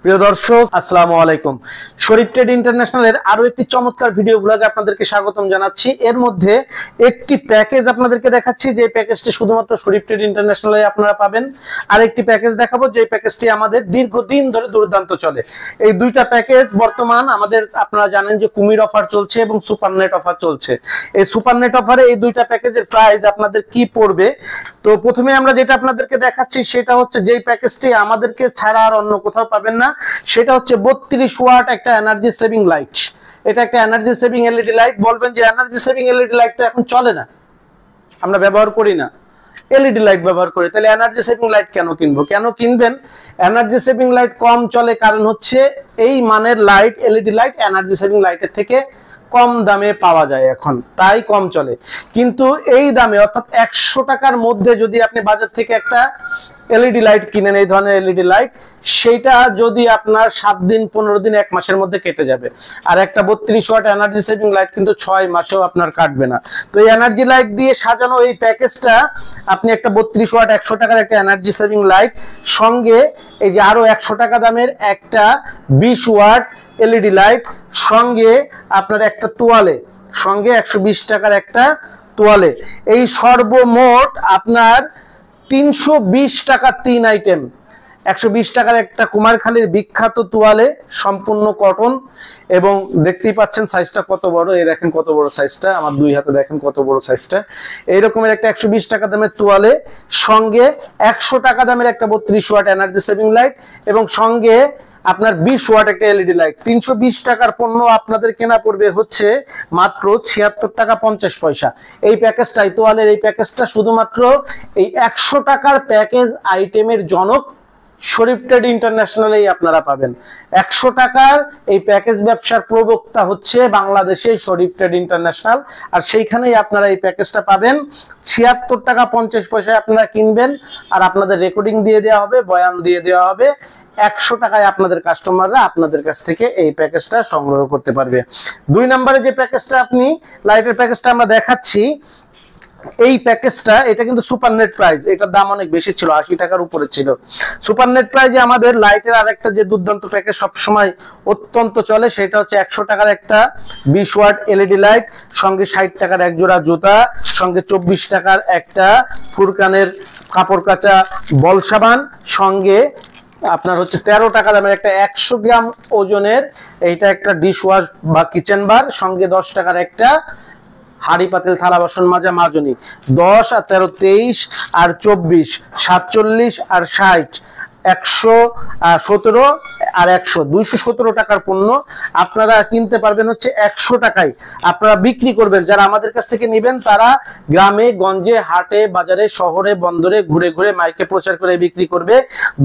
প্রিয় দর্শক আসসালামু আলাইকুম। শরীফ ট্রেড ইন্টারন্যাশনালের আরো একটি চমৎকার ভিডিও ব্লগে আপনাদেরকে স্বাগতম জানাচ্ছি। এর মধ্যে একটি প্যাকেজ আপনাদেরকে দেখাচ্ছি, যে প্যাকেজটি শুধুমাত্র শরীফ ট্রেড ইন্টারন্যাশনালে আপনারা পাবেন। আর একটি প্যাকেজ দেখাবো, যে প্যাকেজটি আমাদের দীর্ঘদিন ধরে দুর্দান্ত চলে। এই দুইটা প্যাকেজ বর্তমান আমাদের, আপনারা জানেন যে কুমির অফার চলছে এবং সুপার নেট অফার চলছে। এই সুপার নেট অফারে এই দুইটা প্যাকেজের প্রাইস আপনাদের কি পড়বে। তো প্রথমে আমরা যেটা আপনাদেরকে দেখাচ্ছি সেটা হচ্ছে, যেই প্যাকেজটি আমাদেরকে ছাড়া আর অন্য কোথাও পাবেন না, সেটা হচ্ছে 32 ওয়াট একটা এনার্জি সেভিং লাইট। এটা একটা এনার্জি সেভিং এলইডি লাইট। বলবেন যে এনার্জি সেভিং এলইডি লাইট তো এখন চলে না, আমরা ব্যবহার করি না, এলইডি লাইট ব্যবহার করি, তাহলে এনার্জি সেভিং লাইট কেন কিনবো? কেন কিনবেন? এনার্জি সেভিং লাইট কম চলে কারণ হচ্ছে এই মানের light, LED light energy saving লাইটের থেকে কম দামে পাওয়া যায় এখন, তাই কম চলে। কিন্তু এই দামে অর্থাৎ 100 টাকার মধ্যে যদি আপনি বাজার থেকে একটা এলইডি লাইট কিনেন, এই ধরনের এলইডি লাইট, সেইটা যদি আপনার 7 দিন 15 দিন 1 মাসের মধ্যে কেটে যাবে। আর একটা 32 ওয়াট এনার্জি সেভিং লাইট কিন্তু 6 মাসেও আপনার কাটবে না। তো এই এনার্জি লাইট দিয়ে সাজানো এই প্যাকেজটা, আপনি একটা 32 ওয়াট 100 টাকার একটা এনার্জি সেভিং লাইট, সঙ্গে এই যে আরো 100 টাকা দামের একটা 20 ওয়াট এলইডি লাইট, সঙ্গে আপনার একটা তোয়ালে, সঙ্গে 120 টাকার একটা তোয়ালে, এই সর্বমোট আপনার 320 টাকা 3 আইটেম। 120 টাকার একটা কুমারখালীর বিখ্যাত তোয়ালে, সম্পূর্ণ কটন, এবং দেখতেই পাচ্ছেন সাইজটা কত বড়। এই দেখেন কত বড় সাইজটা, আমার 2 হাতে দেখেন কত বড় সাইজটা। এইরকমের একটা 120 টাকা দামের তোয়ালে, সঙ্গে 100 টাকা দামের একটা 32 ওয়াট এনার্জি সেভিং লাইট, এবং সঙ্গে আপনার 20 ওয়াট একটা এলইডি লাইট। 320 টাকার পণ্য আপনাদের কেনা পড়বে হচ্ছে মাত্র 76 টাকা 50 পয়সা। এই প্যাকেজটাই, তোয়ালের এই প্যাকেজটা শুধুমাত্র এই 100 টাকার প্যাকেজ আইটেমের জনক শরীফ ট্রেড ইন্টারন্যাশনালেই আপনারা পাবেন। 100 টাকার এই প্যাকেজ ব্যবসার প্রবক্তা হচ্ছে বাংলাদেশে শরীফ ট্রেড ইন্টারন্যাশনাল, আর সেইখানেই আপনারা এই প্যাকেজটা পাবেন। 76 টাকা 50 পয়সায় আপনারা কিনবেন, আর আপনাদের রেকর্ডিং দিয়ে দেওয়া হবে, বয়ান দিয়ে দেওয়া হবে। 100 টাকায় আপনাদের কাস্টমাররা আপনাদের কাছ থেকে এই প্যাকেজটা সংগ্রহ করতে পারবে। 2 নম্বরে যে প্যাকেজটা, আপনি লাইটের প্যাকেজটা আমরা দেখাচ্ছি, এই প্যাকেজটা, এটা কিন্তু সুপার নেট প্রাইস, এটার দাম অনেক বেশি ছিল, 80 টাকার উপরে ছিল। সুপার নেট প্রাইজে আমাদের লাইটের আরেকটা যে দুর্দান্ত প্যাকেজ সবসময় অত্যন্ত চলে, সেটা হচ্ছে 100 টাকার একটা 20 ওয়াট এলইডি লাইট, সঙ্গে 60 টাকার এক জোড়া জুতা, সঙ্গে 24 টাকার একটা ফুরকানের কাপড় কাচা বল সাবান, সঙ্গে আপনার হচ্ছে 13 টাকা দামের একটা 100 গ্রাম ওজনের এইটা একটা ডিশ ওয়াশ বা কিচেন বার, সঙ্গে 10 টাকার একটা হাড়ি পাতিল থালা বাসন মাজা মাজনি। 10 আর 13 23 আর 24 47 আর 60 117 আর 100 217 টাকার পণ্য আপনারা কিনতে পারবেন হচ্ছে 100 টাকায়। আপনারা বিক্রি করবেন, যারা আমাদের কাছ থেকে নেবেন তারা গ্রামে গঞ্জে হাটে বাজারে শহরে বন্দরে ঘুরে ঘুরে মাইকে প্রচার করে বিক্রি করবে।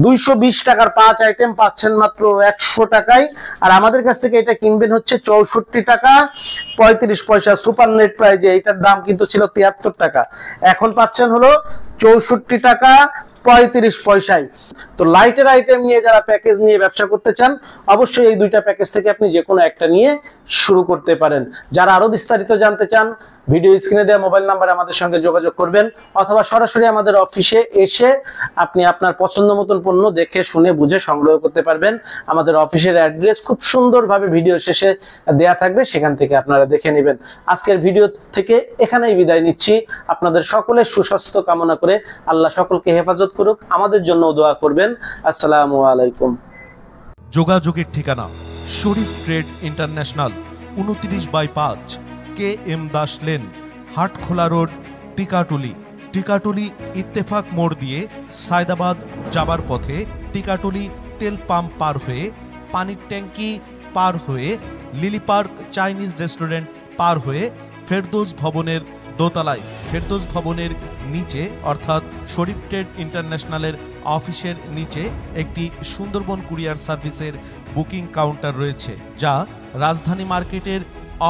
220 টাকার 5 আইটেম পাচ্ছেন মাত্র 100 টাকায়, আর আমাদের কাছ থেকে এটা কিনবেন হচ্ছে 64 টাকা 35 পয়সা সুপার নেট প্রাইজে। এটার দাম কিন্তু ছিল 73 টাকা, এখন পাচ্ছেন হলো 64 টাকা 35 পয়সায়। তো লাইটের আইটেম নিয়ে যারা প্যাকেজ নিয়ে ব্যবসা করতে চান, অবশ্যই এই দুইটা প্যাকেজ থেকে আপনি যে কোনো একটা নিয়ে শুরু করতে পারেন। যারা আরো বিস্তারিত জানতে চান, ভিডিও স্ক্রিনে দেওয়া মোবাইল নাম্বারে আমাদের সঙ্গে যোগাযোগ করবেন, অথবা সরাসরি আমাদের অফিসে এসে আপনি আপনার পছন্দ মতন পণ্য দেখে শুনে বুঝে সংগ্রহ করতে পারবেন। আমাদের অফিসের অ্যাড্রেস খুব সুন্দরভাবে ভিডিও শেষে দেয়া থাকবে, সেখান থেকে আপনারা দেখে নেবেন। আজকের ভিডিও থেকে এখানেই বিদায় নিচ্ছি। আপনাদের সকলের সুস্বাস্থ্য কামনা করে আল্লাহ সকলকে হেফাজত করুক, আমাদের জন্য দোয়া করবেন। আসসালামু আলাইকুম। যোগাযোগের ঠিকানা Sharif trade international, 29/5 KM Das lane, Hatkhola road, Tikatuli. Tikatuli Ittefaq মোড় দিয়ে সায়দাবাদ যাবার পথে টিকাটুলি তেল পাম্প পার হয়ে, পানির ট্যাঙ্কি পার হয়ে, লিলি পার্ক চাইনিজ রেস্টুরেন্ট পার হয়ে ফেরদৌস ভবনের দোতলায়, ফেরদৌস ভবনের নিচে অর্থাৎ শরীফ ট্রেড ইন্টারন্যাশনালের অফিসের নিচে একটি সুন্দরবন কুরিয়ার সার্ভিসের বুকিং কাউন্টার রয়েছে, যা রাজধানী মার্কেটের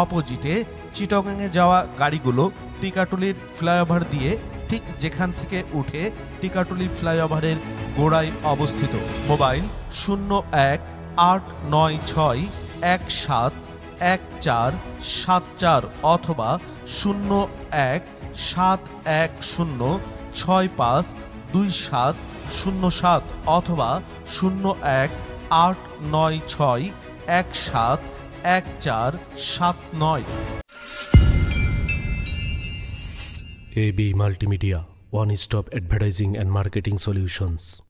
অপোজিটে চিটাগাংয়ে যাওয়া গাড়িগুলো টিকাটুলির ফ্লাইওভার দিয়ে ঠিক যেখান থেকে উঠে টিকাটুলি ফ্লাইওভারের গোড়ায় অবস্থিত। মোবাইল 0189171474 অথবা 017106522707 অথবা 0189 96171479। AB Multimedia, one-stop advertising and marketing solutions.